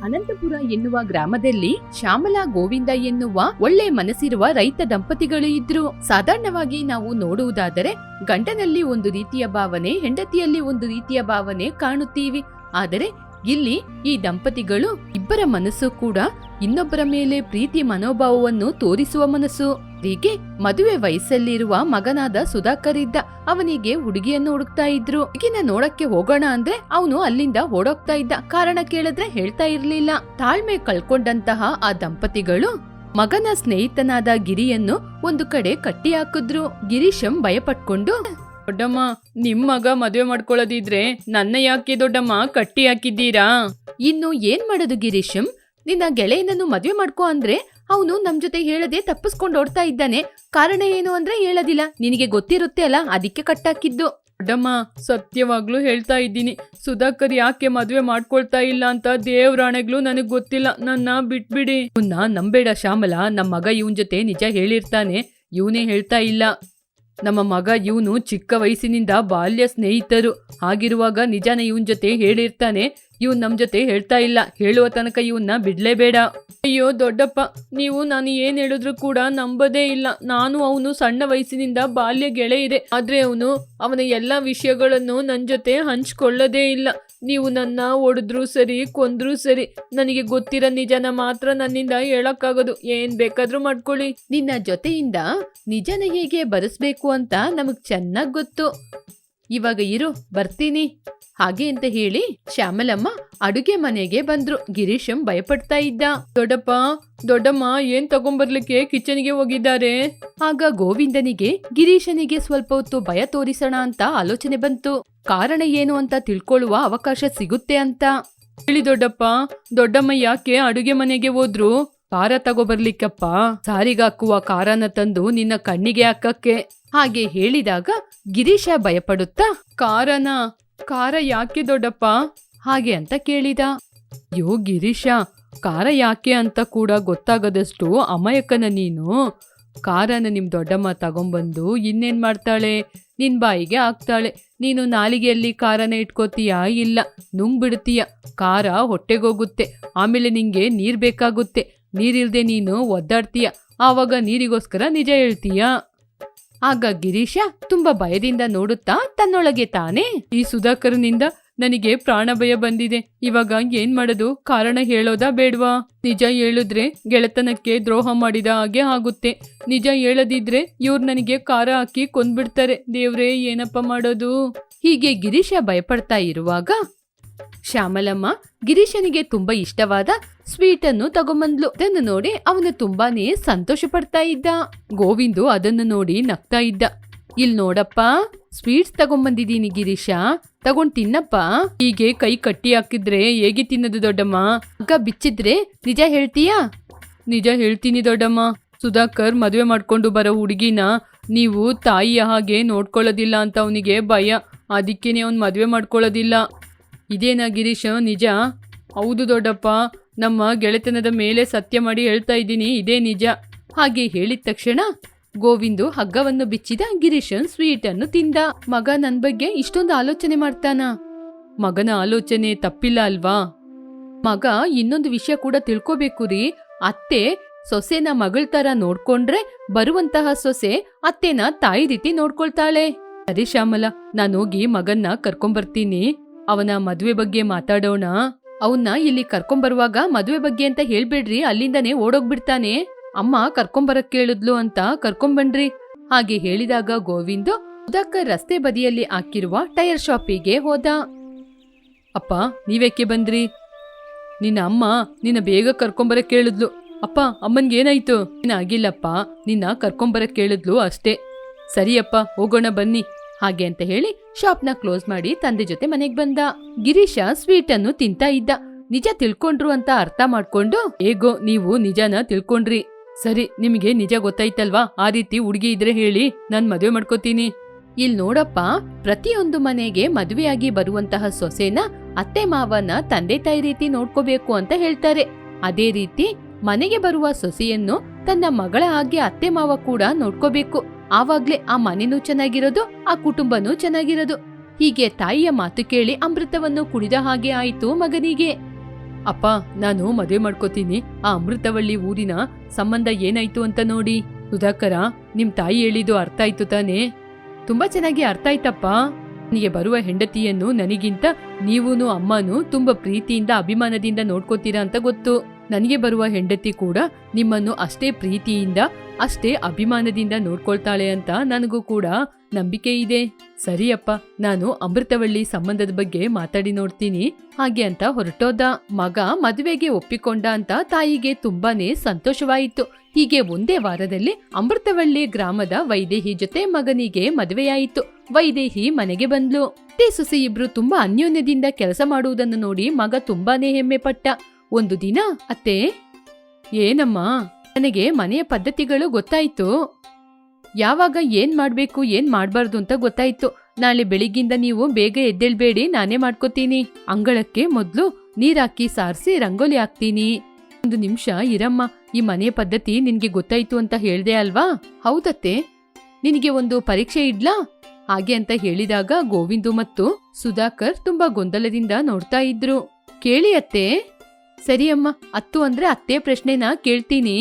ಅನಂತಪುರ ಎನ್ನುವ ಗ್ರಾಮದಲ್ಲಿ ಶ್ಯಾಮಲಾ ಗೋವಿಂದ ಎನ್ನುವ ಒಳ್ಳೆ ಮನಸ್ಸಿರುವ ರೈತ ದಂಪತಿಗಳು ಇದ್ರು. ಸಾಧಾರಣವಾಗಿ ನಾವು ನೋಡುವುದಾದರೆ ಗಂಡನಲ್ಲಿ ಒಂದು ರೀತಿಯ ಭಾವನೆ, ಹೆಂಡತಿಯಲ್ಲಿ ಒಂದು ರೀತಿಯ ಭಾವನೆ ಕಾಣುತ್ತೀವಿ. ಆದರೆ ಇಲ್ಲಿ ಈ ದಂಪತಿಗಳು ಇಬ್ಬರ ಮನಸ್ಸು ಕೂಡ ಇನ್ನೊಬ್ಬರ ಮೇಲೆ ಪ್ರೀತಿ ಮನೋಭಾವವನ್ನು ತೋರಿಸುವ ಮನಸ್ಸು. ಹೀಗೆ ಮದುವೆ ವಯಸ್ಸಲ್ಲಿರುವ ಮಗನಾದ ಸುಧಾಕರ್ ಇದ್ದ. ಅವನಿಗೆ ಹುಡುಗಿಯನ್ನು ಹುಡುಕ್ತಾ ಇದ್ರು. ಹುಡುಗಿನ ನೋಡಕ್ಕೆ ಹೋಗೋಣ ಅಂದ್ರೆ ಅವನು ಅಲ್ಲಿಂದ ಓಡೋಗ್ತಾ ಇದ್ದ. ಕಾರಣ ಕೇಳಿದ್ರೆ ಹೇಳ್ತಾ ಇರ್ಲಿಲ್ಲ. ತಾಳ್ಮೆ ಕಳ್ಕೊಂಡಂತಹ ಆ ದಂಪತಿಗಳು ಮಗನ ಸ್ನೇಹಿತನಾದ ಗಿರಿಯನ್ನು ಒಂದು ಕಡೆ ಕಟ್ಟಿ ಹಾಕಿದ್ರು. ಗಿರೀಶಂ ಭಯಪಟ್ಕೊಂಡು, ದೊಡ್ಡಮ್ಮ, ನಿಮ್ ಮಗ ಮದುವೆ ಮಾಡ್ಕೊಳ್ಳೋದಿದ್ರೆ ನನ್ನ ಯಾಕೆ ದೊಡ್ಡಮ್ಮ ಕಟ್ಟಿ ಹಾಕಿದ್ದೀರಾ? ಇನ್ನು ಏನ್ ಮಾಡೋದು ಗಿರೀಶಂ, ನಿನ್ನ ಗೆಳೆಯನನ್ನು ಮದುವೆ ಮಾಡ್ಕೋ ಅಂದ್ರೆ ಅವನು ನಮ್ ಜೊತೆ ಹೇಳದೆ ತಪ್ಪಿಸ್ಕೊಂಡು ಓಡ್ತಾ ಇದ್ದಾನೆ. ಕಾರಣ ಏನು ಅಂದ್ರೆ ಹೇಳೋದಿಲ್ಲ. ನಿನಗೆ ಗೊತ್ತಿರುತ್ತೆ ಅಲ್ಲ, ಅದಕ್ಕೆ ಕಟ್ಟಾಕಿದ್ದು. ದೊಡ್ಡಮ್ಮ, ಸತ್ಯವಾಗ್ಲೂ ಹೇಳ್ತಾ ಇದ್ದೀನಿ, ಸುಧಾಕರ್ ಯಾಕೆ ಮದ್ವೆ ಮಾಡ್ಕೊಳ್ತಾ ಇಲ್ಲ ಅಂತ ದೇವ್ರಾಣೆಗ್ಲು ನನಗ್ ಗೊತ್ತಿಲ್ಲ. ನನ್ನ ಬಿಟ್ಬಿಡಿ. ಇವನ್ನ ನಂಬೇಡ ಶ್ಯಾಮಲಾ, ನಮ್ ಮಗ ಇವನ್ ಜೊತೆ ನಿಜ ಹೇಳಿರ್ತಾನೆ. ಇವನೇ ಹೇಳ್ತಾ ಇಲ್ಲ. ನಮ್ಮ ಮಗ ಇವನು ಚಿಕ್ಕ ವಯಸ್ಸಿನಿಂದ ಬಾಲ್ಯ ಸ್ನೇಹಿತರು. ಹಾಗಿರುವಾಗ ನಿಜಾನ ಇವನ್ ಜೊತೆ ಹೇಳಿರ್ತಾನೆ. ಇವನ್ ನಮ್ ಜೊತೆ ಹೇಳ್ತಾ ಇಲ್ಲ. ಹೇಳುವ ತನಕ ಇವನ್ನ ಬಿಡ್ಲೇಬೇಡ. ಅಯ್ಯೋ ದೊಡ್ಡಪ್ಪ, ನೀವು ನಾನು ಏನ್ ಹೇಳಿದ್ರು ಕೂಡ ನಂಬದೇ ಇಲ್ಲ. ನಾನು ಅವನು ಸಣ್ಣ ವಯಸ್ಸಿನಿಂದ ಬಾಲ್ಯ ಗೆಳೆಯಿದೆ. ಆದ್ರೆ ಅವನ ಎಲ್ಲಾ ವಿಷಯಗಳನ್ನು ನನ್ ಜೊತೆ ಹಂಚ್ಕೊಳ್ಳೋದೇ ಇಲ್ಲ. ನೀವು ನನ್ನ ಒಡೆದ್ರು ಸರಿ, ಕೊಂದ್ರು ಸರಿ, ನನಗೆ ಗೊತ್ತಿರೋ ನಿಜನ ಮಾತ್ರ ನನ್ನಿಂದ ಹೇಳಕ್ಕಾಗೋದು. ಏನ್ ಬೇಕಾದ್ರೂ ಮಾಡ್ಕೊಳ್ಳಿ. ನಿನ್ನ ಜೊತೆಯಿಂದ ನಿಜನ ಹೇಗೆ ಬರೆಸ್ಬೇಕು ಅಂತ ನಮಗ್ ಚೆನ್ನಾಗ್ ಗೊತ್ತು. ಇವಾಗ ಇರು, ಬರ್ತೀನಿ ಹಾಗೆ ಅಂತ ಹೇಳಿ ಶ್ಯಾಮಲಮ್ಮ ಅಡುಗೆ ಮನೆಗೆ ಬಂದ್ರು. ಗಿರೀಶಂ ಭಯಪಡ್ತಾ ಇದ್ದ. ದೊಡ್ಡಮ್ಮ ಏನ್ ತಗೊಂಬರ್ಲಿಕ್ಕೆ ಕಿಚನ್ಗೆ ಹೋಗಿದ್ದಾರೆ? ಆಗ ಗೋವಿಂದನಿಗೆ ಗಿರೀಶನಿಗೆ ಸ್ವಲ್ಪ ಹೊತ್ತು ಭಯ ತೋರಿಸೋಣ ಅಂತ ಆಲೋಚನೆ ಬಂತು. ಕಾರಣ ಏನು ಅಂತ ತಿಳ್ಕೊಳ್ಳುವ ಅವಕಾಶ ಸಿಗುತ್ತೆ ಅಂತ. ಹೇಳಿ ದೊಡ್ಡಮ್ಮ ಯಾಕೆ ಅಡುಗೆ ಮನೆಗೆ ಹೋದ್ರು? ಖಾರ ತಗೋಬರ್ಲಿಕ್ಕಪ್ಪ. ಸಾರಿಗಾಕುವ ಖಾರನ ತಂದು ನಿನ್ನ ಕಣ್ಣಿಗೆ ಹಾಕಕ್ಕೆ. ಹಾಗೆ ಹೇಳಿದಾಗ ಗಿರೀಶ ಭಯಪಡುತ್ತಾ, ಖಾರ ಯಾಕೆ ದೊಡ್ಡಪ್ಪ ಹಾಗೆ ಅಂತ ಕೇಳಿದ. ಯೋ ಗಿರೀಶ, ಖಾರ ಯಾಕೆ ಅಂತ ಕೂಡ ಗೊತ್ತಾಗದಷ್ಟು ಅಮಾಯಕನ ನೀನು. ಖಾರನ ನಿಮ್ ದೊಡ್ಡಮ್ಮ ತಗೊಂಬಂದು ಇನ್ನೇನ್ ಮಾಡ್ತಾಳೆ? ನಿನ್ ಬಾಯಿಗೆ ಹಾಕ್ತಾಳೆ. ನೀನು ನಾಲಿಗೆಯಲ್ಲಿ ಖಾರನ ಇಟ್ಕೋತೀಯಾ? ಇಲ್ಲ, ನುಂಗ್ಬಿಡ್ತೀಯ. ಖಾರ ಹೊಟ್ಟೆಗೋಗುತ್ತೆ. ಆಮೇಲೆ ನಿಂಗೆ ನೀರ್ ಬೇಕಾಗುತ್ತೆ. ನೀರಿಲ್ದೆ ನೀನು ಒದ್ದಾಡ್ತೀಯ. ಆವಾಗ ನೀರಿಗೋಸ್ಕರ ನಿಜ ಹೇಳ್ತೀಯ. ಆಗ ಗಿರೀಶ ತುಂಬಾ ಭಯದಿಂದ ನೋಡುತ್ತಾ ತನ್ನೊಳಗೆ ತಾನೇ, ಈ ಸುಧಾಕರನಿಂದ ನನಗೆ ಪ್ರಾಣ ಭಯ ಬಂದಿದೆ. ಇವಾಗ ಏನ್ ಮಾಡೋದು? ಕಾರಣ ಹೇಳೋದಾ ಬೇಡ್ವಾ? ನಿಜ ಹೇಳಿದ್ರೆ ಗೆಳೆತನಕ್ಕೆ ದ್ರೋಹ ಮಾಡಿದ ಹಾಗೆ ಆಗುತ್ತೆ. ನಿಜ ಹೇಳದಿದ್ರೆ ಇವ್ರು ನನಗೆ ಖಾರ ಹಾಕಿ ಕೊಂದ್ಬಿಡ್ತಾರೆ. ದೇವ್ರೇ, ಏನಪ್ಪ ಮಾಡೋದು? ಹೀಗೆ ಗಿರೀಶ ಭಯಪಡ್ತಾ ಇರುವಾಗ ಶ್ಯಾಮಲಮ್ಮ ಗಿರೀಶನಿಗೆ ತುಂಬಾ ಇಷ್ಟವಾದ ಸ್ವೀಟ್ ಅನ್ನು ತಗೊಂಬಂದ್ಲು. ಅದನ್ನು ನೋಡಿ ಅವನು ತುಂಬಾನೇ ಸಂತೋಷ ಪಡ್ತಾ ಇದ್ದ. ಗೋವಿಂದು ಅದನ್ನು ನೋಡಿ ನಗ್ತಾ ಇದ್ದ. ಇಲ್ ನೋಡಪ್ಪ, ಸ್ವೀಟ್ಸ್ ತಗೊಂಬಂದಿದ್ದೀನಿ ಗಿರೀಶ, ತಗೊಂಡ್ ತಿನ್ನಪ್ಪ. ಹೀಗೆ ಕೈ ಕಟ್ಟಿ ಹಾಕಿದ್ರೆ ಹೇಗೆ ತಿನ್ನದು ದೊಡ್ಡಮ್ಮ? ಅಗ್ಗ ಬಿಚ್ಚಿದ್ರೆ ನಿಜ ಹೇಳ್ತೀಯಾ? ನಿಜ ಹೇಳ್ತೀನಿ ದೊಡ್ಡಮ್ಮ. ಸುಧಾಕರ್ ಮದುವೆ ಮಾಡ್ಕೊಂಡು ಬರೋ ಹುಡುಗಿನ ನೀವು ತಾಯಿಯ ಹಾಗೆ ನೋಡ್ಕೊಳ್ಳೋದಿಲ್ಲ ಅಂತ ಅವನಿಗೆ ಭಯ. ಅದಕ್ಕೇನೆ ಅವ್ನು ಮದುವೆ ಮಾಡ್ಕೊಳ್ಳೋದಿಲ್ಲ. ಇದೇನಾ ಗಿರೀಶ ನಿಜ? ಹೌದು ದೊಡ್ಡಪ್ಪ, ನಮ್ಮ ಗೆಳೆತನದ ಮೇಲೆ ಸತ್ಯ ಮಾಡಿ ಹೇಳ್ತಾ ಇದ್ದೀನಿ, ಇದೇ ನಿಜ. ಹಾಗೆ ಹೇಳಿದ ತಕ್ಷಣ ಗೋವಿಂದು ಹಗ್ಗವನ್ನು ಬಿಚ್ಚಿದ. ಗಿರೀಶನ್ ಸ್ವೀಟ್ ಅನ್ನು ತಿಂದ. ಮಗ ನನ್ ಬಗ್ಗೆ ಇಷ್ಟೊಂದು ಆಲೋಚನೆ ಮಾಡ್ತಾನ? ಮಗನ ಆಲೋಚನೆ ತಪ್ಪಿಲ್ಲ ಅಲ್ವಾ? ಮಗ ಇನ್ನೊಂದು ವಿಷಯ ಕೂಡ ತಿಳ್ಕೋಬೇಕು ರೀ. ಅತ್ತೆ ಸೊಸೆನ ಮಗಳ ತರ ನೋಡ್ಕೊಂಡ್ರೆ ಬರುವಂತಹ ಸೊಸೆ ಅತ್ತೆನ ತಾಯಿ ರೀತಿ ನೋಡ್ಕೊಳ್ತಾಳೆ. ಸರಿ ಶ್ಯಾಮಲಾ, ನಾನು ಹೋಗಿ ಮಗನ್ನ ಕರ್ಕೊಂಬರ್ತೀನಿ. ಅವನ ಮದುವೆ ಬಗ್ಗೆ ಮಾತಾಡೋಣ. ಅವನ್ನ ಇಲ್ಲಿ ಕರ್ಕೊಂಬರುವಾಗ ಮದುವೆ ಬಗ್ಗೆ ಅಂತ ಹೇಳ್ಬೇಡ್ರಿ, ಅಲ್ಲಿಂದನೇ ಓಡೋಗ್ಬಿಡ್ತಾನೆ. ಅಮ್ಮ ಕರ್ಕೊಂಬರಕ್ ಕೇಳಿದ್ಲು ಅಂತ ಕರ್ಕೊಂಬನ್ರಿ. ಹಾಗೆ ಹೇಳಿದಾಗ ಗೋವಿಂದು ಸುಧಾಕರ್ ರಸ್ತೆ ಬದಿಯಲ್ಲಿ ಹಾಕಿರುವ ಟೈರ್ ಶಾಪಿಗೆ ಹೋದ. ಅಪ್ಪ, ನೀವೇಕೆ ಬಂದ್ರಿ? ನಿನ್ನ ಅಮ್ಮ ನಿನ್ನ ಬೇಗ ಕರ್ಕೊಂಬರಕ್ ಕೇಳಿದ್ಲು. ಅಪ್ಪ, ಅಮ್ಮನ್ಗೇನಾಯ್ತು? ಏನಾಗಿಲ್ಲಪ್ಪ, ನಿನ್ನ ಕರ್ಕೊಂಬರಕ್ ಕೇಳಿದ್ಲು ಅಷ್ಟೇ. ಸರಿಯಪ್ಪ, ಹೋಗೋಣ ಬನ್ನಿ. ಹಾಗೆ ಅಂತ ಹೇಳಿ ಶಾಪ್ನ ಕ್ಲೋಸ್ ಮಾಡಿ ತಂದೆ ಜೊತೆ ಮನೆಗ್ ಬಂದ. ಗಿರೀಶ ಸ್ವೀಟ್ ಅನ್ನು ತಿಂತಾ ಇದ್ದ. ನಿಜ ತಿಳ್ಕೊಂಡ್ರು ಅಂತ ಅರ್ಥ ಮಾಡ್ಕೊಂಡು, ಹೇಗೋ ನೀವು ನಿಜನ ತಿಳ್ಕೊಂಡ್ರಿ. ಸರಿ, ನಿಮಗೆ ನಿಜ ಗೊತ್ತಾಯ್ತಲ್ವಾ? ಆ ರೀತಿ ಹುಡುಗಿ ಇದ್ರೆ ಹೇಳಿ, ನಾನ್ ಮದುವೆ ಮಾಡ್ಕೋತೀನಿ. ಇಲ್ ನೋಡಪ್ಪ, ಪ್ರತಿಯೊಂದು ಮನೆಗೆ ಮದುವೆಯಾಗಿ ಬರುವಂತಹ ಸೊಸೆನ ಅತ್ತೆ ಮಾವನ ತಂದೆ ತಾಯಿ ರೀತಿ ನೋಡ್ಕೋಬೇಕು ಅಂತ ಹೇಳ್ತಾರೆ. ಅದೇ ರೀತಿ ಮನೆಗೆ ಬರುವ ಸೊಸೆಯನ್ನು ತನ್ನ ಮಗಳ ಹಾಗೆ ಅತ್ತೆ ಮಾವ ಕೂಡ ನೋಡ್ಕೋಬೇಕು. ಆವಾಗ್ಲೇ ಆ ಮನೆನೂ ಚೆನ್ನಾಗಿರೋದು, ಆ ಕುಟುಂಬನೂ ಚೆನ್ನಾಗಿರೋದು. ಹೀಗೆ ತಾಯಿಯ ಮಾತು ಕೇಳಿ ಅಮೃತವನ್ನು ಕುಡಿದ ಹಾಗೆ ಆಯ್ತು ಮಗನಿಗೆ. ಅಪ್ಪ, ನಾನು ಮದುವೆ ಮಾಡ್ಕೋತೀನಿ. ಆ ಅಮೃತವಳ್ಳಿ ಊರಿನ ಸಂಬಂಧ ಏನಾಯ್ತು ಅಂತ ನೋಡಿ. ಸುಧಾಕರ, ನಿಮ್ ತಾಯಿ ಹೇಳಿದ್ದು ಅರ್ಥ ಆಯ್ತು ತಾನೇ? ತುಂಬಾ ಚೆನ್ನಾಗಿ ಅರ್ಥ ಆಯ್ತಪ್ಪ. ನನಗೆ ಬರುವ ಹೆಂಡತಿಯನ್ನು ನನಗಿಂತ ನೀವೂನು ಅಮ್ಮನೂ ತುಂಬಾ ಪ್ರೀತಿಯಿಂದ ಅಭಿಮಾನದಿಂದ ನೋಡ್ಕೋತೀರಾ ಅಂತ ಗೊತ್ತು. ನನಗೆ ಬರುವ ಹೆಂಡತಿ ಕೂಡ ನಿಮ್ಮನ್ನು ಅಷ್ಟೇ ಪ್ರೀತಿಯಿಂದ ಅಷ್ಟೇ ಅಭಿಮಾನದಿಂದ ನೋಡ್ಕೊಳ್ತಾಳೆ ಅಂತ ನನಗೂ ಕೂಡ ನಂಬಿಕೆ ಇದೆ. ಸರಿಯಪ್ಪ, ನಾನು ಅಮೃತವಳ್ಳಿ ಸಂಬಂಧದ ಬಗ್ಗೆ ಮಾತಾಡಿ ನೋಡ್ತೀನಿ ಹಾಗೆ ಅಂತ ಹೊರಟೋದ. ಮಗ ಮದುವೆಗೆ ಒಪ್ಪಿಕೊಂಡ ಅಂತ ತಾಯಿಗೆ ತುಂಬಾನೇ ಸಂತೋಷವಾಯಿತು. ಹೀಗೆ ಒಂದೇ ವಾರದಲ್ಲಿ ಅಮೃತವಳ್ಳಿ ಗ್ರಾಮದ ವೈದೇಹಿ ಜೊತೆ ಮಗನಿಗೆ ಮದುವೆಯಾಯಿತು. ವೈದೇಹಿ ಮನೆಗೆ ಬಂದ್ಲು. ಅತ್ತೆ ಸೊಸೆ ಇಬ್ರು ತುಂಬಾ ಅನ್ಯೋನ್ಯದಿಂದ ಕೆಲಸ ಮಾಡುವುದನ್ನು ನೋಡಿ ಮಗ ತುಂಬಾನೇ ಹೆಮ್ಮೆ ಪಟ್ಟ. ಒಂದು ದಿನ, ಅತ್ತೆ, ಏನಮ್ಮ? ನನಗೆ ಮನೆಯ ಪದ್ಧತಿಗಳು ಗೊತ್ತಾಯ್ತು. ಯಾವಾಗ ಏನ್ ಮಾಡ್ಬೇಕು ಏನ್ ಮಾಡ್ಬಾರ್ದು ಅಂತ ಗೊತ್ತಾಯ್ತು. ನಾಳೆ ಬೆಳಿಗ್ಗಿಂದ ನೀವು ಬೇಗ ಎದ್ದೇಳ್ಬೇಡಿ, ನಾನೇ ಮಾಡ್ಕೋತೀನಿ. ಅಂಗಳಕ್ಕೆ ಮೊದ್ಲು ನೀರಾಕಿ ಸಾರಿಸಿ ರಂಗೋಲಿ ಹಾಕ್ತೀನಿ. ಒಂದು ನಿಮಿಷ ಇರಮ್ಮ, ಈ ಮನೆಯ ಪದ್ಧತಿ ನಿನ್ಗೆ ಗೊತ್ತಾಯ್ತು ಅಂತ ಹೇಳ್ದೆ ಅಲ್ವಾ? ಹೌದತ್ತೆ. ನಿನಗೆ ಒಂದು ಪರೀಕ್ಷೆ ಇಡ್ಲಾ ಹಾಗೆ ಅಂತ ಹೇಳಿದಾಗ ಗೋವಿಂದು ಮತ್ತು ಸುಧಾಕರ್ ತುಂಬಾ ಗೊಂದಲದಿಂದ ನೋಡ್ತಾ ಇದ್ರು. ಕೇಳಿ ಅತ್ತೆ. ಸರಿ ಅಮ್ಮ, ಅತ್ತು ಅಂದ್ರೆ ಅತ್ತೆ ಪ್ರಶ್ನೆನ ಕೇಳ್ತೀನಿ.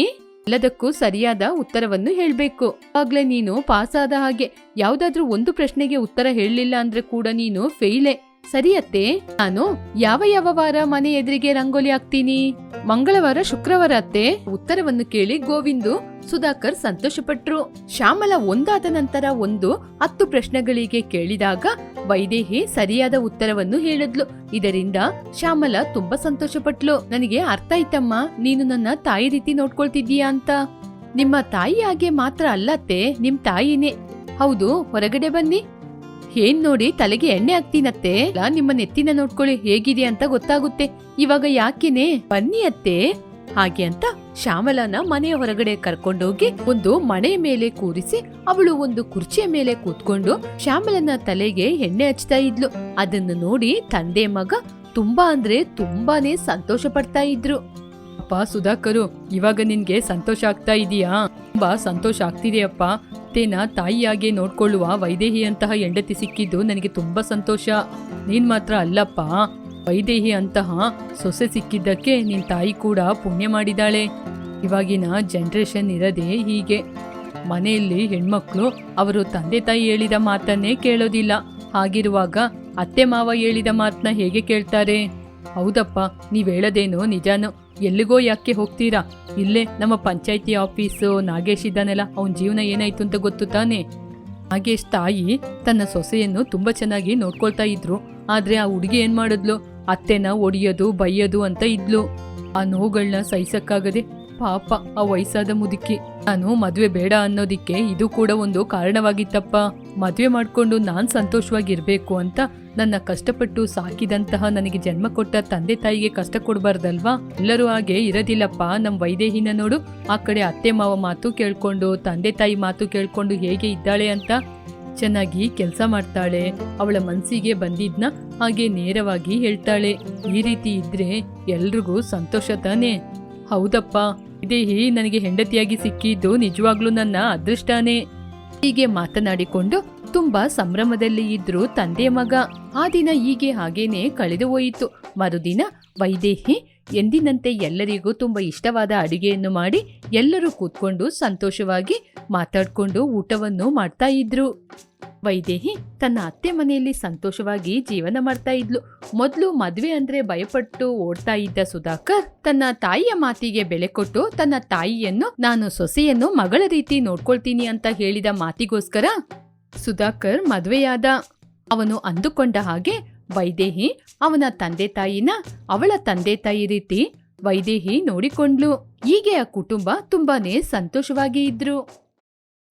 ಎಲ್ಲದಕ್ಕೂ ಸರಿಯಾದ ಉತ್ತರವನ್ನು ಹೇಳ್ಬೇಕು. ಆವಾಗ್ಲೇ ನೀನು ಪಾಸ್ ಆದ ಹಾಗೆ. ಯಾವ್ದಾದ್ರೂ ಒಂದು ಪ್ರಶ್ನೆಗೆ ಉತ್ತರ ಹೇಳಲಿಲ್ಲ ಅಂದ್ರೆ ಕೂಡ ನೀನು ಫೇಲೇ. ಸರಿ ಅತ್ತೆ. ನಾನು ಯಾವ ಯಾವ ವಾರ ಮನೆ ಎದುರಿಗೆ ರಂಗೋಲಿ ಹಾಕ್ತೀನಿ? ಮಂಗಳವಾರ, ಶುಕ್ರವಾರ ಅತ್ತೆ. ಉತ್ತರವನ್ನು ಕೇಳಿ ಗೋವಿಂದು ಸುಧಾಕರ್ ಸಂತೋಷಪಟ್ರು. ಶ್ಯಾಮಲ ಒಂದಾದ ನಂತರ ಒಂದು 10 ಪ್ರಶ್ನೆಗಳಿಗೆ ಕೇಳಿದಾಗ ವೈದೇಹಿ ಸರಿಯಾದ ಉತ್ತರವನ್ನು ಹೇಳಿದ್ಲು. ಇದರಿಂದ ಶ್ಯಾಮಲ ತುಂಬಾ ಸಂತೋಷಪಟ್ಲು. ನನಗೆ ಅರ್ಥ ಆಯ್ತಮ್ಮ, ನೀನು ನನ್ನ ತಾಯಿ ರೀತಿ ನೋಡ್ಕೊಳ್ತಿದ್ದೀಯಾ ಅಂತ. ನಿಮ್ಮ ತಾಯಿ ಹಾಗೆ ಮಾತ್ರ ಅಲ್ಲತ್ತೆ, ನಿಮ್ ತಾಯಿನೇ. ಹೌದು, ಹೊರಗಡೆ ಬನ್ನಿ. ಏನ್ ನೋಡಿ ತಲೆಗೆ ಎಣ್ಣೆ ಹಾಕ್ತೀನತ್ತೆ. ನಿಮ್ಮ ನೆತ್ತಿನ ನೋಡ್ಕೊಳ್ಳಿ ಹೇಗಿದೆ ಅಂತ ಗೊತ್ತಾಗುತ್ತೆ. ಇವಾಗ ಯಾಕೆನೆ? ಬನ್ನಿ ಅತ್ತೆ. ಹಾಗೆ ಅಂತ ಶ್ಯಾಮಲನ ಮನೆಯ ಹೊರಗಡೆ ಕರ್ಕೊಂಡೋಗಿ ಒಂದು ಮಣೆ ಮೇಲೆ ಕೂರಿಸಿ ಅವಳು ಒಂದು ಕುರ್ಚಿಯ ಮೇಲೆ ಕೂತ್ಕೊಂಡು ಶ್ಯಾಮಲನ ತಲೆಗೆ ಎಣ್ಣೆ ಹಚ್ತಾ ಇದ್ಲು. ಅದನ್ನು ನೋಡಿ ತಂದೆ ಮಗ ತುಂಬಾ ಅಂದ್ರೆ ತುಂಬಾನೇ ಸಂತೋಷ ಪಡ್ತಾ ಇದ್ರು. ಅಪ್ಪ ಸುಧಾಕರು, ಇವಾಗ ನಿನ್ಗೆ ಸಂತೋಷ ಆಗ್ತಾ ಇದೀಯಾ? ತುಂಬಾ ಸಂತೋಷ ಆಗ್ತಿದೆಯಪ್ಪ. ತೇನ ತಾಯಿಯಾಗೆ ನೋಡ್ಕೊಳ್ಳುವ ವೈದೇಹಿಯಂತಹ ಹೆಂಡತಿ ಸಿಕ್ಕಿದ್ದು ನನಗೆ ತುಂಬಾ ಸಂತೋಷ. ನೀನ್ ಮಾತ್ರ ಅಲ್ಲಪ್ಪ, ವೈದೇಹಿ ಅಂತಹ ಸೊಸೆ ಸಿಕ್ಕಿದ್ದಕ್ಕೆ ನಿನ್ ತಾಯಿ ಕೂಡ ಪುಣ್ಯ ಮಾಡಿದಾಳೆ. ಇವಾಗಿನ ಜನರೇಷನ್ ಇರದೆ ಹೀಗೆ. ಮನೆಯಲ್ಲಿ ಹೆಣ್ಮಕ್ಳು ಅವರು ತಂದೆ ತಾಯಿ ಹೇಳಿದ ಮಾತನ್ನೇ ಕೇಳೋದಿಲ್ಲ. ಹಾಗಿರುವಾಗ ಅತ್ತೆ ಮಾವ ಹೇಳಿದ ಮಾತನ್ನ ಹೇಗೆ ಕೇಳ್ತಾರೆ? ಹೌದಪ್ಪ, ನೀವ್ ಹೇಳೋದೇನು ನಿಜಾನು. ಎಲ್ಲಿಗೋ ಯಾಕೆ ಹೋಗ್ತೀರಾ? ಇಲ್ಲೇ ನಮ್ಮ ಪಂಚಾಯ್ತಿ ಆಫೀಸು ನಾಗೇಶ್ ಇದ್ದಾನಲ್ಲ, ಅವನ್ ಜೀವನ ಏನಾಯ್ತು ಅಂತ ಗೊತ್ತು ತಾನೆ? ನಾಗೇಶ್ ತಾಯಿ ತನ್ನ ಸೊಸೆಯನ್ನು ತುಂಬಾ ಚೆನ್ನಾಗಿ ನೋಡ್ಕೊಳ್ತಾ ಇದ್ರು. ಆದ್ರೆ ಆ ಹುಡುಗಿ ಏನ್ ಮಾಡಿದ್ಲು? ಅತ್ತೆನ ಒಡಿಯೋದು ಬೈಯೋದು ಅಂತ ಇದ್ಲು. ಆ ನೋವುಗಳನ್ನ ಸಹಿಸಕ್ಕಾಗದೆ ಪಾಪ ಆ ವಯಸ್ಸಾದ ಮುದುಕಿ. ನಾನು ಮದ್ವೆ ಬೇಡ ಅನ್ನೋದಿಕ್ಕೆ ಇದು ಕೂಡ ಒಂದು ಕಾರಣವಾಗಿತ್ತಪ್ಪ. ಮದ್ವೆ ಮಾಡ್ಕೊಂಡು ನಾನ್ ಸಂತೋಷವಾಗಿರ್ಬೇಕು ಅಂತ ನನ್ನ ಕಷ್ಟಪಟ್ಟು ಸಾಕಿದಂತಹ ನನಗೆ ಜನ್ಮ ಕೊಟ್ಟ ತಂದೆ ತಾಯಿಗೆ ಕಷ್ಟ ಕೊಡ್ಬಾರ್ದಲ್ವಾ? ಎಲ್ಲರೂ ಹಾಗೆ ಇರೋದಿಲ್ಲಪ್ಪ. ನಮ್ ವೈದೇಹಿನ ನೋಡು, ಆ ಕಡೆ ಅತ್ತೆ ಮಾವ ಮಾತು ಕೇಳ್ಕೊಂಡು ತಂದೆ ತಾಯಿ ಮಾತು ಕೇಳ್ಕೊಂಡು ಹೇಗೆ ಇದ್ದಾಳೆ ಅಂತ. ಚೆನ್ನಾಗಿ ಕೆಲಸ ಮಾಡ್ತಾಳೆ. ಅವಳ ಮನ್ಸಿಗೆ ಬಂದಿದ್ನ ಹಾಗೆ ನೇರವಾಗಿ ಹೇಳ್ತಾಳೆ. ಈ ರೀತಿ ಇದ್ರೆ ಎಲ್ರಿಗೂ ಸಂತೋಷ ತಾನೆ? ಹೌದಪ್ಪ, ವೈದೇಹಿ ನನಗೆ ಹೆಂಡತಿಯಾಗಿ ಸಿಕ್ಕಿದ್ದು ನಿಜವಾಗ್ಲೂ ನನ್ನ ಅದೃಷ್ಟನೇ. ಹೀಗೆ ಮಾತನಾಡಿಕೊಂಡು ತುಂಬಾ ಸಂಭ್ರಮದಲ್ಲಿ ಇದ್ರು ತಂದೆ ಮಗ. ಆ ದಿನ ಹೀಗೆ ಹಾಗೇನೆ ಕಳೆದು ಹೋಯಿತು. ಮರುದಿನ ವೈದೇಹಿ ಎಂದಿನಂತೆ ಎಲ್ಲರಿಗೂ ತುಂಬಾ ಇಷ್ಟವಾದ ಅಡಿಗೆಯನ್ನು ಮಾಡಿ ಎಲ್ಲರೂ ಕೂತ್ಕೊಂಡು ಸಂತೋಷವಾಗಿ ಮಾತಾಡ್ಕೊಂಡು ಊಟವನ್ನು ಮಾಡ್ತಾ ಇದ್ರು. ವೈದೇಹಿ ತನ್ನ ಅತ್ತೆ ಮನೆಯಲ್ಲಿ ಸಂತೋಷವಾಗಿ ಜೀವನ ಮಾಡ್ತಾ ಇದ್ಲು. ಮೊದ್ಲು ಮದ್ವೆ ಅಂದ್ರೆ ಭಯಪಟ್ಟು ಓಡ್ತಾ ಇದ್ದ ಸುಧಾಕರ್ ತನ್ನ ತಾಯಿಯ ಮಾತಿಗೆ ಬೆಲೆ ಕೊಟ್ಟು ತನ್ನ ತಾಯಿಯನ್ನು ನಾನು ಸೊಸೆಯನ್ನು ಮಗಳ ರೀತಿ ನೋಡ್ಕೊಳ್ತೀನಿ ಅಂತ ಹೇಳಿದ ಮಾತಿಗೋಸ್ಕರ ಸುಧಾಕರ್ ಮದ್ವೆಯಾದ. ಅವನು ಅಂದುಕೊಂಡ ಹಾಗೆ ವೈದೇಹಿ ಅವನ ತಂದೆ ತಾಯಿನ ಅವಳ ತಂದೆ ತಾಯಿ ರೀತಿ ವೈದೇಹಿ ನೋಡಿಕೊಂಡ್ಲು. ಹೀಗೆ ಆ ಕುಟುಂಬ ತುಂಬಾನೇ ಸಂತೋಷವಾಗಿ ಇದ್ರು.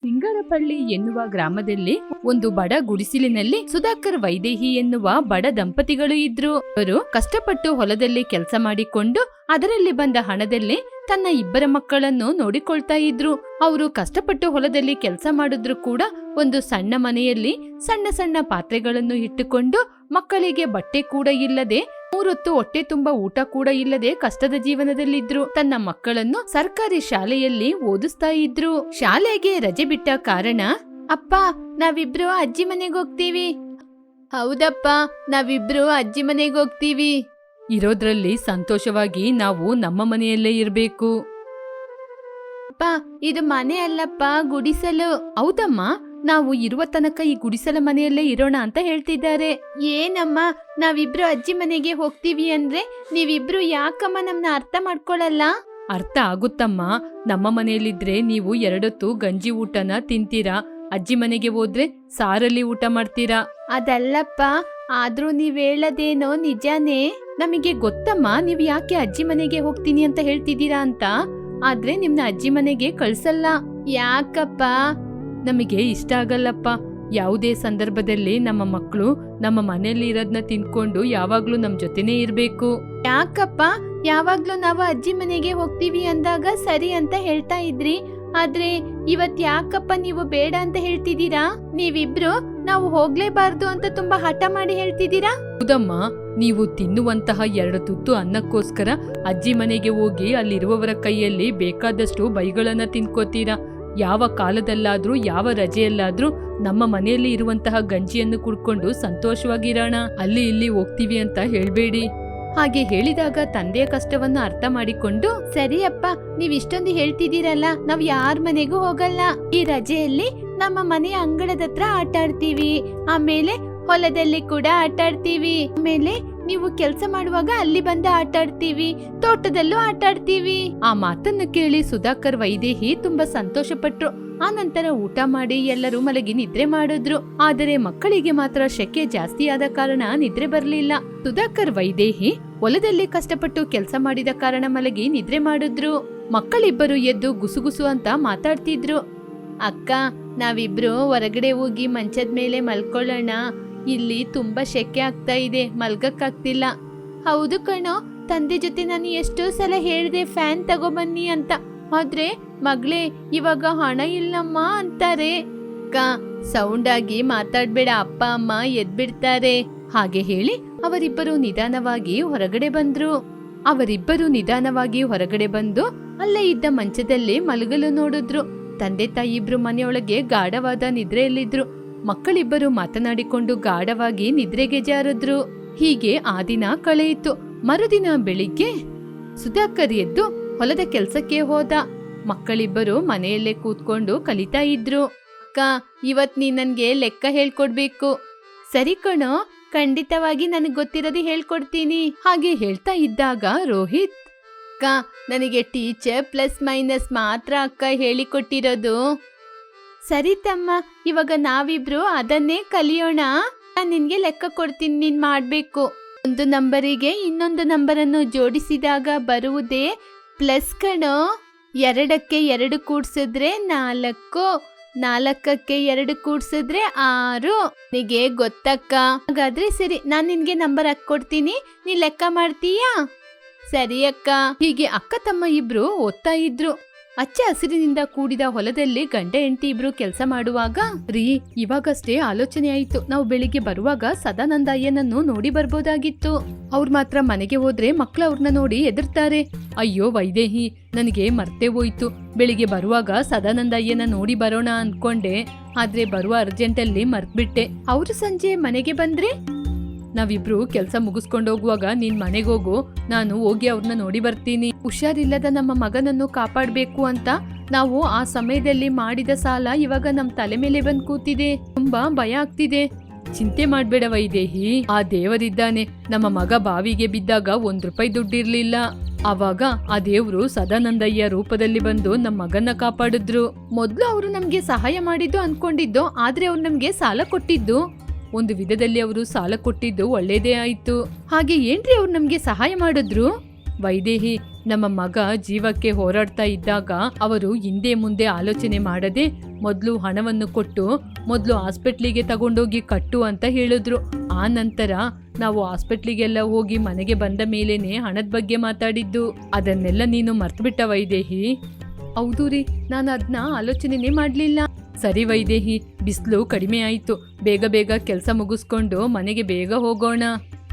ಸಿಂಗಾರಪಳ್ಳಿ ಎನ್ನುವ ಗ್ರಾಮದಲ್ಲಿ ಒಂದು ಬಡ ಗುಡಿಸಿಲಿನಲ್ಲಿ ಸುಧಾಕರ್ ವೈದೇಹಿ ಎನ್ನುವ ಬಡ ದಂಪತಿಗಳು ಇದ್ರು. ಅವರು ಕಷ್ಟಪಟ್ಟು ಹೊಲದಲ್ಲಿ ಕೆಲಸ ಮಾಡಿಕೊಂಡು ಅದರಲ್ಲಿ ಬಂದ ಹಣದಲ್ಲಿ ತನ್ನ 2 ಮಕ್ಕಳನ್ನು ನೋಡಿಕೊಳ್ತಾ ಇದ್ರು. ಅವರು ಕಷ್ಟಪಟ್ಟು ಹೊಲದಲ್ಲಿ ಕೆಲಸ ಮಾಡಿದ್ರು ಕೂಡ ಒಂದು ಸಣ್ಣ ಮನೆಯಲ್ಲಿ ಸಣ್ಣ ಸಣ್ಣ ಪಾತ್ರೆಗಳನ್ನು ಇಟ್ಟುಕೊಂಡು ಮಕ್ಕಳಿಗೆ ಬಟ್ಟೆ ಕೂಡ ಇಲ್ಲದೆ 3 ಹೊತ್ತು ಹೊಟ್ಟೆ ತುಂಬಾ ಊಟ ಕೂಡ ಇಲ್ಲದೆ ಕಷ್ಟದ ಜೀವನದಲ್ಲಿದ್ರು. ತನ್ನ ಮಕ್ಕಳನ್ನು ಸರ್ಕಾರಿ ಶಾಲೆಯಲ್ಲಿ ಓದಿಸ್ತಾ ಇದ್ರು. ಶಾಲೆಗೆ ರಜೆ ಬಿಟ್ಟ ಕಾರಣ, ಅಪ್ಪ ನಾವಿಬ್ರು ಅಜ್ಜಿ ಮನೆಗೆ ಹೋಗ್ತೀವಿ. ಹೌದಪ್ಪ, ನಾವಿಬ್ರು ಅಜ್ಜಿ ಮನೆಗೆ ಹೋಗ್ತೀವಿ. ಇರೋದ್ರಲ್ಲಿ ಸಂತೋಷವಾಗಿ ನಾವು ನಮ್ಮ ಮನೆಯಲ್ಲೇ ಇರ್ಬೇಕು. ಅಪ್ಪ, ಇದು ಮನೆ ಅಲ್ಲಪ್ಪ, ಗುಡಿಸಲು. ಹೌದಮ್ಮ, ನಾವು ಇರುವ ತನಕ ಈ ಗುಡಿಸಲ ಮನೆಯಲ್ಲೇ ಇರೋಣ ಅಂತ ಹೇಳ್ತಿದ್ದಾರೆ. ಏನಮ್ಮ, ನಾವಿಬ್ರು ಅಜ್ಜಿ ಮನೆಗೆ ಹೋಗ್ತೀವಿ ಅಂದ್ರೆ ನೀವಿಬ್ರು ಯಾಕಮ್ಮ ನಮ್ನ ಅರ್ಥ ಮಾಡ್ಕೊಳಲ್ಲ? ಅರ್ಥ ಆಗುತ್ತಮ್ಮ. ನಮ್ಮ ಮನೆಯಲ್ಲಿದ್ರೆ ನೀವು 2 ಹೊತ್ತು ಗಂಜಿ ಊಟನ ತಿಂತೀರಾ, ಅಜ್ಜಿ ಮನೆಗೆ ಹೋದ್ರೆ ಸಾರಲ್ಲಿ ಊಟ ಮಾಡ್ತೀರಾ. ಅದಲ್ಲಪ್ಪ, ಆದ್ರೂ ನೀವ್ ಹೇಳದೇನೋ ನಿಜಾನೇ. ನಮಗೆ ಗೊತ್ತಮ್ಮ ನೀವ್ ಯಾಕೆ ಅಜ್ಜಿ ಮನೆಗೆ ಹೋಗ್ತೀನಿ ಅಂತ ಹೇಳ್ತಿದ್ದೀರಾ ಅಂತ. ಆದ್ರೆ ನಿಮ್ನ ಅಜ್ಜಿ ಮನೆಗೆ ಕಳ್ಸಲ್ಲ. ಯಾಕಪ್ಪ? ನಮಗೆ ಇಷ್ಟ ಆಗಲ್ಲಪ್ಪ. ಯಾವುದೇ ಸಂದರ್ಭದಲ್ಲಿ ನಮ್ಮ ಮಕ್ಕಳು ನಮ್ಮ ಮನೆಯಲ್ಲಿ ಇರೋದ್ನ ತಿನ್ಕೊಂಡು ಯಾವಾಗ್ಲೂ ನಮ್ ಜೊತೆನೇ ಇರ್ಬೇಕು. ಯಾಕಪ್ಪ? ಯಾವಾಗ್ಲೂ ನಾವು ಅಜ್ಜಿ ಮನೆಗೆ ಹೋಗ್ತೀವಿ ಅಂದಾಗ ಸರಿ ಅಂತ ಹೇಳ್ತಾ ಇದ್ರಿ, ಆದ್ರೆ ಇವತ್ ಯಾಕಪ್ಪ ನೀವು ಬೇಡ ಅಂತ ಹೇಳ್ತಿದ್ದೀರಾ? ನೀವಿಬ್ರು ನಾವು ಹೋಗ್ಲೇಬಾರ್ದು ಅಂತ ತುಂಬಾ ಹಠ ಮಾಡಿ ಹೇಳ್ತಿದ್ದೀರಾ. ಹೌದಮ್ಮ, ನೀವು ತಿನ್ನುವಂತಹ 2 ತುತ್ತು ಅನ್ನಕ್ಕೋಸ್ಕರ ಅಜ್ಜಿ ಮನೆಗೆ ಹೋಗಿ ಅಲ್ಲಿರುವವರ ಕೈಯಲ್ಲಿ ಬೇಕಾದಷ್ಟು ಬೈಗಳನ್ನ ತಿನ್ಕೋತೀರಾ. ಯಾವ ಕಾಲದಲ್ಲಾದ್ರೂ ಯಾವ ರಜೆಯಲ್ಲಾದ್ರೂ ನಮ್ಮ ಮನೆಯಲ್ಲಿ ಇರುವಂತಹ ಗಂಜಿಯನ್ನು ಕುಡ್ಕೊಂಡು ಸಂತೋಷವಾಗಿರೋಣ, ಅಲ್ಲಿ ಇಲ್ಲಿ ಹೋಗ್ತೀವಿ ಅಂತ ಹೇಳ್ಬೇಡಿ. ಹಾಗೆ ಹೇಳಿದಾಗ ತಂದೆಯ ಕಷ್ಟವನ್ನು ಅರ್ಥ ಮಾಡಿಕೊಂಡು, ಸರಿಯಪ್ಪ, ನೀವ್ ಇಷ್ಟೊಂದು ಹೇಳ್ತಿದ್ದೀರಲ್ಲ, ನಾವ್ ಯಾರ ಮನೆಗೂ ಹೋಗಲ್ಲ. ಈ ರಜೆಯಲ್ಲಿ ನಮ್ಮ ಮನೆಯ ಅಂಗಳದ ಹತ್ರ ಆಟ ಆಡ್ತೀವಿ, ಆಮೇಲೆ ಹೊಲದಲ್ಲಿ ಕೂಡ ಆಟ ಆಡ್ತೀವಿ, ಆಮೇಲೆ ನೀವು ಕೆಲಸ ಮಾಡುವಾಗ ಅಲ್ಲಿ ಬಂದ ಆಟ ಆಡ್ತೀವಿ, ತೋಟದಲ್ಲೂ ಆಟ ಆಡ್ತೀವಿ. ಆ ಮಾತನ್ನು ಕೇಳಿ ಸುಧಾಕರ್ ವೈದೇಹಿ ತುಂಬಾ ಸಂತೋಷ ಪಟ್ರು. ಆ ನಂತರ ಊಟ ಮಾಡಿ ಎಲ್ಲರೂ ಮಲಗಿ ನಿದ್ರೆ ಮಾಡಿದ್ರು. ಆದರೆ ಮಕ್ಕಳಿಗೆ ಮಾತ್ರ ಶೆಕೆ ಜಾಸ್ತಿ ಆದ ಕಾರಣ ನಿದ್ರೆ ಬರ್ಲಿಲ್ಲ. ಸುಧಾಕರ್ ವೈದೇಹಿ ಹೊಲದಲ್ಲಿ ಕಷ್ಟಪಟ್ಟು ಕೆಲಸ ಮಾಡಿದ ಕಾರಣ ಮಲಗಿ ನಿದ್ರೆ ಮಾಡಿದ್ರು. ಮಕ್ಕಳಿಬ್ಬರು ಎದ್ದು ಗುಸುಗುಸು ಅಂತ ಮಾತಾಡ್ತಿದ್ರು. ಅಕ್ಕ, ನಾವಿಬ್ರು ಹೊರಗಡೆ ಹೋಗಿ ಮಂಚದ ಮೇಲೆ ಮಲ್ಕೊಳ್ಳೋಣ, ಇಲ್ಲಿ ತುಂಬಾ ಶೆಕೆ ಆಗ್ತಾ ಇದೆ, ಮಲ್ಗಕ್ಕಾಗ್ತಿಲ್ಲ. ಹೌದು ಕಣೋ, ತಂದೆ ಜೊತೆ ನಾನು ಎಷ್ಟೋ ಸಲ ಹೇಳ್ದೆ ಫ್ಯಾನ್ ತಗೋಬನ್ನಿ ಅಂತ, ಆದ್ರೆ ಮಗಳೇ ಇವಾಗ ಹಣ ಇಲ್ಲಮ್ಮ ಅಂತಾರೆ. ಅಕ್ಕ, ಸೌಂಡ್ ಆಗಿ ಮಾತಾಡ್ಬೇಡ, ಅಪ್ಪ ಅಮ್ಮ ಎದ್ಬಿಡ್ತಾರೆ. ಹಾಗೆ ಹೇಳಿ ಅವರಿಬ್ಬರು ನಿಧಾನವಾಗಿ ಹೊರಗಡೆ ಬಂದು ಅಲ್ಲೇ ಇದ್ದ ಮಂಚದಲ್ಲಿ ಮಲಗಲು ನೋಡಿದ್ರು. ತಂದೆ ತಾಯಿ ಇಬ್ರು ಮನೆಯೊಳಗೆ ಗಾಢವಾದ ನಿದ್ರೆಯಲ್ಲಿದ್ರು. ಮಕ್ಕಳಿಬ್ಬರು ಮಾತನಾಡಿಕೊಂಡು ಗಾಢವಾಗಿ ನಿದ್ರೆಗೆ ಜಾರಿದ್ರು. ಹೀಗೆ ಆ ದಿನ ಕಳೆಯಿತು. ಮರುದಿನ ಬೆಳಿಗ್ಗೆ ಸುಧಾಕರ್ ಎದ್ದು ಹೊಲದ ಕೆಲ್ಸಕ್ಕೆ ಹೋದ. ಮಕ್ಕಳಿಬ್ಬರು ಮನೆಯಲ್ಲೇ ಕೂತ್ಕೊಂಡು ಕಲಿತಾ ಇದ್ರು. ಅಕ್ಕ, ಇವತ್ ನೀ ನನ್ಗೆ ಲೆಕ್ಕ ಹೇಳ್ಕೊಡ್ಬೇಕು. ಸರಿ ಕಣೋ, ಖಂಡಿತವಾಗಿ ನನಗ್ ಗೊತ್ತಿರೋದು ಹೇಳ್ಕೊಡ್ತೀನಿ. ಹಾಗೆ ಹೇಳ್ತಾ ಇದ್ದಾಗ ರೋಹಿತ್, ಅಕ್ಕ, ನನಗೆ ಟೀಚರ್ ಪ್ಲಸ್ ಮೈನಸ್ ಮಾತ್ರ ಅಕ್ಕ ಹೇಳಿಕೊಟ್ಟಿರೋದು. ಸರಿ ತಮ್ಮ, ಇವಾಗ ನಾವಿಬ್ರು ಅದನ್ನೇ ಕಲಿಯೋಣ. ನಾನ್ ನಿನ್ಗೆ ಲೆಕ್ಕ ಕೊಡ್ತೀನಿ, ನೀನ್ ಮಾಡ್ಬೇಕು. ಒಂದು ನಂಬರಿಗೆ ಇನ್ನೊಂದು ನಂಬರನ್ನು ಜೋಡಿಸಿದಾಗ ಬರುವುದೇ ಪ್ಲಸ್ ಕಣೋ. 2ಕ್ಕೆ 2 ಕೂಡ್ಸಿದ್ರೆ 4, 4ಕ್ಕೆ 2 ಕೂಡ್ಸಿದ್ರೆ 6. ನಿಗೆ ಗೊತ್ತಕ್ಕ? ಹಾಗಾದ್ರೆ ಸರಿ, ನಾನ್ ನಿನ್ಗೆ ನಂಬರ್ ಹಾಕೊಡ್ತೀನಿ, ನೀ ಲೆಕ್ಕ ಮಾಡ್ತೀಯಾ? ಸರಿ ಅಕ್ಕ. ಹೀಗೆ ಅಕ್ಕ ತಮ್ಮ ಇಬ್ರು ಓದ್ತಾ ಇದ್ರು. ಹಚ್ಚ ಹಸಿರಿನಿಂದ ಕೂಡಿದ ಹೊಲದಲ್ಲಿ ಗಂಡ ಹೆಂಡತಿ ಇಬ್ರು ಕೆಲಸ ಮಾಡುವಾಗ, ಇವಾಗಷ್ಟೇ ಆಲೋಚನೆ ಆಯ್ತು, ನಾವು ಬೆಳಿಗ್ಗೆ ಬರುವಾಗ ಸದಾನಂದ ಅಯ್ಯನನ್ನು ನೋಡಿ ಬರ್ಬೋದಾಗಿತ್ತು. ಅವ್ರು ಮಾತ್ರ ಮನೆಗೆ ಹೋದ್ರೆ ಮಕ್ಳು ಅವ್ರನ್ನ ನೋಡಿ ಎದುರ್ತಾರೆ. ಅಯ್ಯೋ ವೈದೇಹಿ, ನನಗೆ ಮರ್ತೇ ಹೋಯ್ತು. ಬೆಳಿಗ್ಗೆ ಬರುವಾಗ ಸದಾನಂದ ಅಯ್ಯನ ನೋಡಿ ಬರೋಣ ಅನ್ಕೊಂಡೆ, ಆದ್ರೆ ಬರುವ ಅರ್ಜೆಂಟಲ್ಲಿ ಮರ್ತ್ಬಿಟ್ಟೆ. ಅವ್ರು ಸಂಜೆ ಮನೆಗೆ ಬಂದ್ರೆ, ನಾವಿಬ್ರು ಕೆಲ್ಸ ಮುಗಿಸ್ಕೊಂಡೋಗುವಾಗ ನೀನ್ ಮನೆಗೋಗು, ನಾನು ಹೋಗಿ ಅವ್ರನ್ನ ನೋಡಿ ಬರ್ತೀನಿ. ಹುಷಾರಿಲ್ಲದ ನಮ್ಮ ಮಗನನ್ನು ಕಾಪಾಡ್ಬೇಕು ಅಂತ ನಾವು ಆ ಸಮಯದಲ್ಲಿ ಮಾಡಿದ ಸಾಲ ಇವಾಗ ನಮ್ ತಲೆ ಮೇಲೆ ಬಂದ್ ಕೂತಿದೆ. ತುಂಬಾ ಭಯ ಆಗ್ತಿದೆ. ಚಿಂತೆ ಮಾಡ್ಬೇಡ ವೈದೇಹಿ, ಆ ದೇವರಿದ್ದಾನೆ. ನಮ್ಮ ಮಗ ಬಾವಿಗೆ ಬಿದ್ದಾಗ 1 ರೂಪಾಯಿ ದುಡ್ಡಿರ್ಲಿಲ್ಲ. ಆವಾಗ ಆ ದೇವ್ರು ಸದಾನಂದಯ್ಯ ರೂಪದಲ್ಲಿ ಬಂದು ನಮ್ಮ ಮಗನ್ನ ಕಾಪಾಡಿದ್ರು. ಮೊದ್ಲು ಅವರು ನಮ್ಗೆ ಸಹಾಯ ಮಾಡಿದ್ದು ಅನ್ಕೊಂಡಿದ್ದು, ಆದ್ರೆ ಅವ್ರು ನಮ್ಗೆ ಸಾಲ ಕೊಟ್ಟಿದ್ದು. ಒಂದು ವಿಧದಲ್ಲಿ ಅವರು ಸಾಲ ಕೊಟ್ಟಿದ್ದು ಒಳ್ಳೇದೇ ಆಯ್ತು. ಹಾಗೆ ಏನ್ರಿ ಅವ್ರು ನಮ್ಗೆ ಸಹಾಯ ಮಾಡಿದ್ರು? ವೈದೇಹಿ, ನಮ್ಮ ಮಗ ಜೀವಕ್ಕೆ ಹೋರಾಡ್ತಾ ಇದ್ದಾಗ ಅವರು ಹಿಂದೆ ಮುಂದೆ ಆಲೋಚನೆ ಮಾಡದೆ ಮೊದ್ಲು ಹಣವನ್ನು ಕೊಟ್ಟು ಮೊದ್ಲು ಹಾಸ್ಪಿಟ್ಲಿಗೆ ತಗೊಂಡೋಗಿ ಕಟ್ಟು ಅಂತ ಹೇಳಿದ್ರು. ಆ ನಂತರ ನಾವು ಹಾಸ್ಪಿಟ್ಲಿಗೆಲ್ಲ ಹೋಗಿ ಮನೆಗೆ ಬಂದ ಮೇಲೇನೆ ಹಣದ ಬಗ್ಗೆ ಮಾತಾಡಿದ್ದು. ಅದನ್ನೆಲ್ಲ ನೀನು ಮರ್ತ್ಬಿಟ್ಟ ವೈದೇಹಿ? ಹೌದು ರೀ, ನಾನು ಅದನ್ನ ಆಲೋಚನೆನೇ ಮಾಡ್ಲಿಲ್ಲ. ಸರಿ ವೈದೇಹಿ, ಬಿಸಿಲು ಕಡಿಮೆ ಆಯ್ತು, ಬೇಗ ಬೇಗ ಕೆಲಸ ಮುಗಿಸ್ಕೊಂಡು ಮನೆಗೆ ಬೇಗ ಹೋಗೋಣ.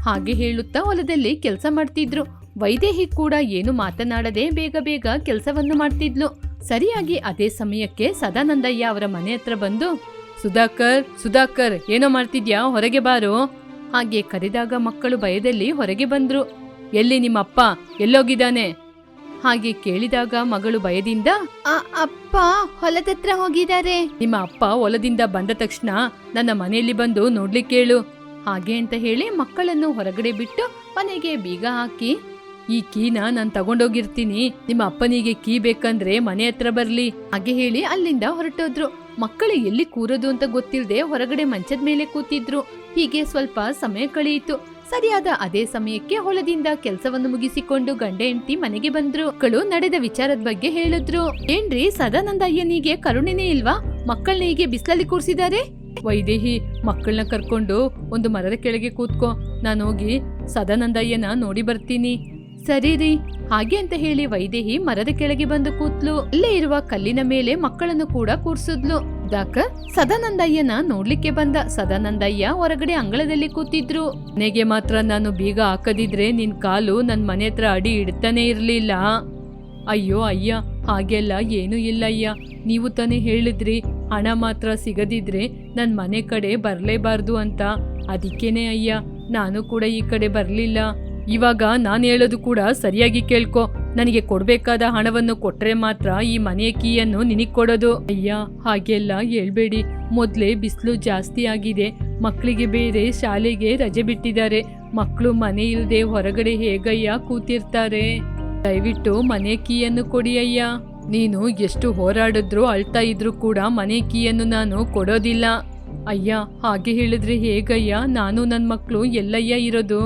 ಹಾಗೆ ಹೇಳುತ್ತಾ ಹೊಲದಲ್ಲಿ ಕೆಲಸ ಮಾಡ್ತಿದ್ರು. ವೈದೇಹಿ ಕೂಡ ಏನು ಮಾತನಾಡದೆ ಬೇಗ ಬೇಗ ಕೆಲಸವನ್ನು ಮಾಡ್ತಿದ್ಲು. ಸರಿಯಾಗಿ ಅದೇ ಸಮಯಕ್ಕೆ ಸದಾನಂದಯ್ಯ ಅವರ ಮನೆ ಹತ್ರ ಬಂದು, ಸುಧಾಕರ್, ಏನೋ ಮಾಡ್ತಿದ್ಯಾ, ಹೊರಗೆ ಬಾರೋ. ಹಾಗೆ ಕರೆದಾಗ ಮಕ್ಕಳು ಭಯದಲ್ಲಿ ಹೊರಗೆ ಬಂದ್ರು. ಎಲ್ಲಿ ನಿಮ್ಮಪ್ಪ ಎಲ್ಲೋಗಿದ್ದಾನೆ? ಹಾಗೆ ಕೇಳಿದಾಗ ಮಗಳು ಭಯದಿಂದ ಅಪ್ಪ ಹೊಲದತ್ರ ಹೋಗಿದ್ದಾರೆ. ನಿಮ್ಮ ಅಪ್ಪ ಹೊಲದಿಂದ ಬಂದ ತಕ್ಷಣ ನನ್ನ ಮನೆಯಲ್ಲಿ ಬಂದು ನೋಡ್ಲಿಕ್ಕೆ ಹೇಳು. ಹಾಗೆ ಅಂತ ಹೇಳಿ ಮಕ್ಕಳನ್ನು ಹೊರಗಡೆ ಬಿಟ್ಟು ಮನೆಗೆ ಬೀಗ ಹಾಕಿ, ಈ ಕೀನ ನಾನ್ ತಗೊಂಡೋಗಿರ್ತೀನಿ, ನಿಮ್ಮ ಅಪ್ಪನಿಗೆ ಕೀ ಬೇಕಂದ್ರೆ ಮನೆ ಹತ್ರ ಬರ್ಲಿ ಹಾಗೆ ಹೇಳಿ ಅಲ್ಲಿಂದ ಹೊರಟೋದ್ರು. ಮಕ್ಕಳು ಎಲ್ಲಿ ಕೂರೋದು ಅಂತ ಗೊತ್ತಿಲ್ಲದೆ ಹೊರಗಡೆ ಮಂಚದ ಮೇಲೆ ಕೂತಿದ್ರು. ಹೀಗೆ ಸ್ವಲ್ಪ ಸಮಯ ಕಳೆಯಿತು. ಸರಿಯಾದ ಅದೇ ಸಮಯಕ್ಕೆ ಹೊಲದಿಂದ ಕೆಲಸವನ್ನು ಮುಗಿಸಿಕೊಂಡು ಗಂಡ ಹೆಂಡತಿ ಮನೆಗೆ ಬಂದ್ರು. ಮಕ್ಕಳು ನಡೆದ ವಿಚಾರದ ಬಗ್ಗೆ ಹೇಳಿದ್ರು. ಏನ್ರಿ ಸದಾನಂದ ಅಯ್ಯನಿಗೆ ಕರುಣೆನೇ ಇಲ್ವಾ? ಮಕ್ಕಳನ್ನ ಹೀಗೆ ಬಿಸಿಲಲ್ಲಿ ಕೂರ್ಸಿದ್ದಾರೆ. ವೈದೇಹಿ, ಮಕ್ಕಳನ್ನ ಕರ್ಕೊಂಡು ಒಂದು ಮರದ ಕೆಳಗೆ ಕೂತ್ಕೋ, ನಾನು ಹೋಗಿ ಸದಾನಂದ ಅಯ್ಯನ ನೋಡಿ ಬರ್ತೀನಿ. ಸರಿ ರೀ ಹಾಗೆ ಅಂತ ಹೇಳಿ ವೈದೇಹಿ ಮರದ ಕೆಳಗೆ ಬಂದು ಕೂತ್ಲು. ಇಲ್ಲೇ ಇರುವ ಕಲ್ಲಿನ ಮೇಲೆ ಮಕ್ಕಳನ್ನು ಕೂಡ ಕೂರ್ಸಿದ್ಲು. ಸದಾನಂದಯ್ಯನ ನೋಡ್ಲಿಕ್ಕೆ ಬಂದ. ಸದಾನಂದಯ್ಯ ಹೊರಗಡೆ ಅಂಗಳದಲ್ಲಿ ಕೂತಿದ್ರು. ಮನೆಗೆ ಮಾತ್ರ ನಾನು ಬೀಗ ಹಾಕದಿದ್ರೆ ನಿನ್ ಕಾಲು ನನ್ ಮನೆ ಹತ್ರ ಅಡಿ ಇಡ್ತಾನೆ ಇರ್ಲಿಲ್ಲ. ಅಯ್ಯೋ ಅಯ್ಯ, ಹಾಗೆಲ್ಲ ಏನೂ ಇಲ್ಲ ಅಯ್ಯ. ನೀವು ತಾನೇ ಹೇಳಿದ್ರಿ ಹಣ ಮಾತ್ರ ಸಿಗದಿದ್ರೆ ನನ್ ಮನೆ ಕಡೆ ಬರ್ಲೇಬಾರ್ದು ಅಂತ. ಅದಕ್ಕೇನೆ ಅಯ್ಯ ನಾನು ಕೂಡ ಈ ಕಡೆ ಬರ್ಲಿಲ್ಲ. ಇವಾಗ ನಾನು ಹೇಳೋದು ಕೂಡ ಸರಿಯಾಗಿ ಕೇಳ್ಕೊ. ನನಗೆ ಕೊಡ್ಬೇಕಾದ ಹಣವನ್ನು ಕೊಟ್ರೆ ಮಾತ್ರ ಈ ಮನೆಯ ಕೀಯನ್ನು ನಿನಗ್ ಕೊಡೋದು. ಅಯ್ಯ ಹಾಗೆಲ್ಲ ಹೇಳ್ಬೇಡಿ. ಮೊದ್ಲೇ ಬಿಸಿಲು ಜಾಸ್ತಿ ಆಗಿದೆ. ಮಕ್ಕಳಿಗೆ ಬೇರೆ ಶಾಲೆಗೆ ರಜೆ ಬಿಟ್ಟಿದ್ದಾರೆ. ಮಕ್ಕಳು ಮನೆ ಇಲ್ಲದೆ ಹೊರಗಡೆ ಹೇಗಯ್ಯ ಕೂತಿರ್ತಾರೆ. ದಯವಿಟ್ಟು ಮನೆ ಕೀಯನ್ನು ಕೊಡಿ ಅಯ್ಯ. ನೀನು ಎಷ್ಟು ಹೋರಾಡಿದ್ರು ಅಳ್ತಾ ಇದ್ರು ಕೂಡ ಮನೆ ಕೀಯನ್ನು ನಾನು ಕೊಡೋದಿಲ್ಲ. ಅಯ್ಯ ಹಾಗೆ ಹೇಳಿದ್ರೆ ಹೇಗಯ್ಯ? ನಾನು ನನ್ನ ಮಕ್ಕಳು ಎಲ್ಲಯ್ಯ ಇರೋದು?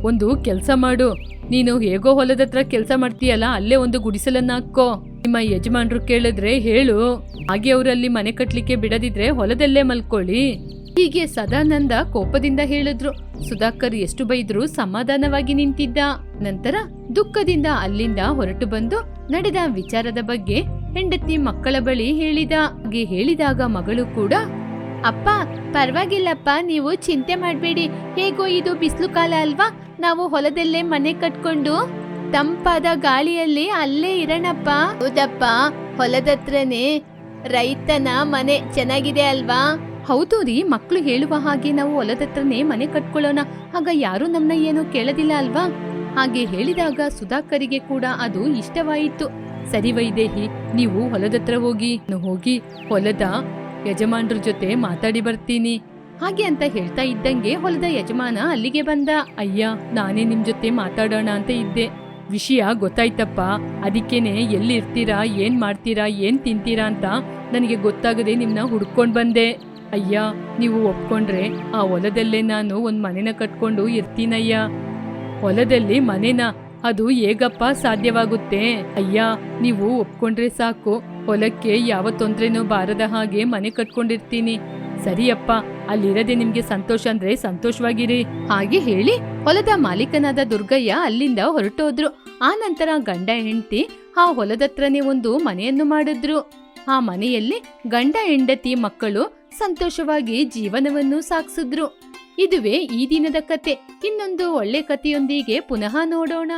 ಒಂದು ಕೆಲಸ ಮಾಡು, ನೀನು ಹೇಗೋ ಹೊಲದತ್ರ ಕೆಲಸ ಮಾಡ್ತೀಯಲ್ಲ, ಅಲ್ಲೇ ಒಂದು ಗುಡಿಸಲನ್ನ ಹಾಕೋ. ನಿಮ್ಮ ಯಜಮಾನ್ರು ಕೇಳಿದ್ರೆ ಹೇಳು, ಹಾಗೆ ಅವರಲ್ಲಿ ಮನೆ ಕಟ್ಲಿಕ್ಕೆ ಬಿಡದಿದ್ರೆ ಹೊಲದಲ್ಲೇ ಮಲ್ಕೊಳ್ಳಿ. ಹೀಗೆ ಸದಾನಂದ ಕೋಪದಿಂದ ಹೇಳಿದ್ರು. ಸುಧಾಕರ್ ಎಷ್ಟು ಬೈದ್ರು ಸಮಾಧಾನವಾಗಿ ನಿಂತಿದ್ದ. ನಂತರ ದುಃಖದಿಂದ ಅಲ್ಲಿಂದ ಹೊರಟು ಬಂದು ನಡೆದ ವಿಚಾರದ ಬಗ್ಗೆ ಹೆಂಡತಿ ಮಕ್ಕಳ ಬಳಿ ಹೇಳಿದ. ಹಾಗೆ ಹೇಳಿದಾಗ ಮಗಳು ಕೂಡ, ಅಪ್ಪ ಪರವಾಗಿಲ್ಲಪ್ಪ, ನೀವು ಚಿಂತೆ ಮಾಡ್ಬೇಡಿ. ಹೇಗೋ ಇದು ಬಿಸಿಲು ಕಾಲ ಅಲ್ವಾ, ನಾವು ಹೊಲದಲ್ಲೇ ಮನೆ ಕಟ್ಕೊಂಡು ತಂಪಾದ ಗಾಳಿಯಲ್ಲಿ ಅಲ್ಲೇ ಇರೋಣಪ್ಪ. ಹೌದಪ್ಪ, ಹೊಲದತ್ರನೇ ರೈತನ ಮನೆ ಚೆನ್ನಾಗಿದೆ ಅಲ್ವಾ? ಹೌದು ರೀ, ಮಕ್ಕಳು ಹೇಳುವ ಹಾಗೆ ನಾವು ಹೊಲದತ್ರನೇ ಮನೆ ಕಟ್ಕೊಳ್ಳೋಣ, ಆಗ ಯಾರು ನಮ್ಮನ್ನ ಏನು ಕೇಳೋದಿಲ್ಲ ಅಲ್ವಾ? ಹಾಗೆ ಹೇಳಿದಾಗ ಸುಧಾಕರಿಗೆ ಕೂಡ ಅದು ಇಷ್ಟವಾಯಿತು. ಸರಿ ವೈದೇಹಿ, ನೀವು ಹೊಲದತ್ರ ಹೋಗಿ ಹೊಲದ ಯಜಮಾನ್ರ ಜೊತೆ ಮಾತಾಡಿ ಬರ್ತೀನಿ. ಹಾಗೆ ಅಂತ ಹೇಳ್ತಾ ಇದ್ದಂಗೆ ಹೊಲದ ಯಜಮಾನ ಅಲ್ಲಿಗೆ ಬಂದ. ಅಯ್ಯ, ನಾನೇ ನಿಮ್ ಜೊತೆ ಮಾತಾಡೋಣ ಅಂತ ಇದ್ದೆ. ವಿಷಯ ಗೊತ್ತಾಯ್ತಪ್ಪ. ಅದಕ್ಕೇನೆ ಎಲ್ಲಿ ಇರ್ತೀರಾ, ಏನ್ ಮಾಡ್ತೀರಾ, ಏನ್ ತಿಂತೀರಾ ಅಂತ ನನಗೆ ಗೊತ್ತಾಗದೆ ನಿಮ್ನ ಹುಡ್ಕೊಂಡ್ ಬಂದೆ. ಅಯ್ಯ, ನೀವು ಒಪ್ಕೊಂಡ್ರೆ ಆ ಹೊಲದಲ್ಲೇ ನಾನು ಒಂದ್ ಮನೆನ ಕಟ್ಕೊಂಡು ಇರ್ತೀನಯ್ಯ. ಹೊಲದಲ್ಲಿ ಮನೆನ? ಅದು ಹೇಗಪ್ಪ ಸಾಧ್ಯವಾಗುತ್ತೆ? ಅಯ್ಯ, ನೀವು ಒಪ್ಕೊಂಡ್ರೆ ಸಾಕು, ಹೊಲಕ್ಕೆ ಯಾವ ತೊಂದ್ರೆನೂ ಬಾರದ ಹಾಗೆ ಮನೆ ಕಟ್ಕೊಂಡಿರ್ತೀನಿ. ಸರಿಯಪ್ಪ, ಅಲ್ಲಿರದೆ ನಿಮ್ಗೆ ಸಂತೋಷ ಅಂದ್ರೆ ಸಂತೋಷವಾಗಿರಿ. ಹಾಗೆ ಹೇಳಿ ಹೊಲದ ಮಾಲೀಕನಾದ ದುರ್ಗಯ್ಯ ಅಲ್ಲಿಂದ ಹೊರಟೋದ್ರು. ಆ ನಂತರ ಗಂಡ ಹೆಂಡತಿ ಆ ಹೊಲದತ್ರನೇ ಒಂದು ಮನೆಯನ್ನು ಮಾಡಿದ್ರು. ಆ ಮನೆಯಲ್ಲಿ ಗಂಡ ಹೆಂಡತಿ ಮಕ್ಕಳು ಸಂತೋಷವಾಗಿ ಜೀವನವನ್ನು ಸಾಗಿಸಿದ್ರು. ಇದುವೇ ಈ ದಿನದ ಕತೆ. ಇನ್ನೊಂದು ಒಳ್ಳೆ ಕಥೆಯೊಂದಿಗೆ ಪುನಃ ನೋಡೋಣ.